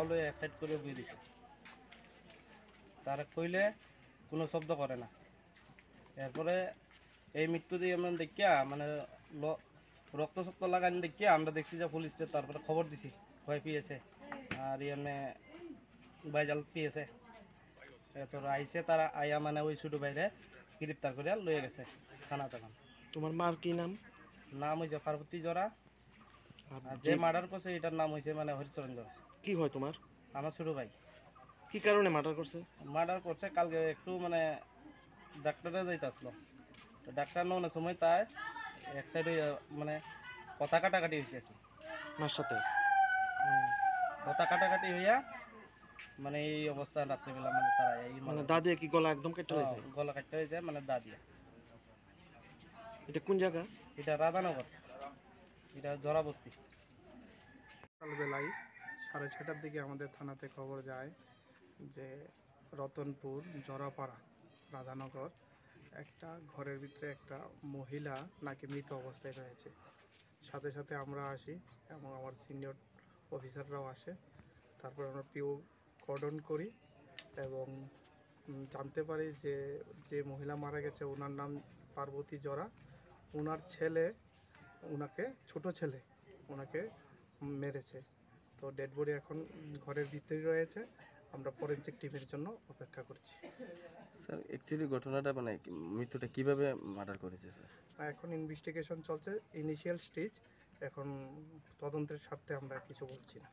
পাওলে এক সাইড করে বুঝে দিছে, তারা কইলে কোনো শব্দ করে না। এরপরে এই মৃত্যু দিয়ে আমরা দেখিয়া মানে রক্ত শক্ত লাগানি দেখিয়া আমরা দেখছি যে পুলিশকে, তারপরে খবর দিছি ভয় পেয়েছে আর এমনি বাইজাল পেয়েছে। এরপর আইসে তারা আয়া মানে ওই ছোটো বাইরে গ্রেপ্তার করে লয়ে গেছে থানা। তখন তোমার মার কি নাম? নাম হয়েছে পার্বতী জরা, আর যে মার্ডার করছে এটার নাম হয়েছে মানে হরিচরণ জরা। কি হয় তোমার? আমার ছোটো ভাই। কি কারণে মার্ডার করছে? মার্ডার করছে কালকে একটু মানে ডাক্তারে যাইতে আসলো, তো ডাক্তার নেওয়ার সময় তাই এক সাইডে মানে কথা কাটাকাটি হয়েছে আর কি। মার সাথে? কথা কাটাকাটি হইয়া মানে এই অবস্থা রাত্রেবেলা মানে তারা এই মানে দা দিয়ে কি গলা একদম কেটে হয়েছে? গলা কাটতে হয়েছে মানে দা দিয়া। এটা কোন জায়গা? এটা রাধানগর, এটা জরা বস্তি। সকালবেলায় 6:30টার দিকে আমাদের থানাতে খবর যায় যে রতনপুর জরাপাড়া রাধানগর একটা ঘরের ভিতরে একটা মহিলা নাকি মৃত অবস্থায় রয়েছে। সাথে সাথে আমরা আসি এবং আমার সিনিয়র অফিসাররাও আসে। তারপর আমরা পিও কর্ডন করি এবং জানতে পারি যে যে মহিলা মারা গেছে ওনার নাম পার্বতী জরা। ওনার ছেলে, ওনাকে ছোট ছেলে ওনাকে মেরেছে। তো ডেড বডি এখন ঘরের ভিতরেই রয়েছে, আমরা ফরেনসিক টিমের জন্য অপেক্ষা করছি। স্যার অ্যাকচুয়ালি ঘটনাটা মানে মৃত্যুটা কিভাবে মার্ডার করেছে স্যার? এখন ইনভেস্টিগেশন চলছে, ইনিশিয়াল স্টেজ, এখন তদন্তের স্বার্থে আমরা কিছু বলছি না।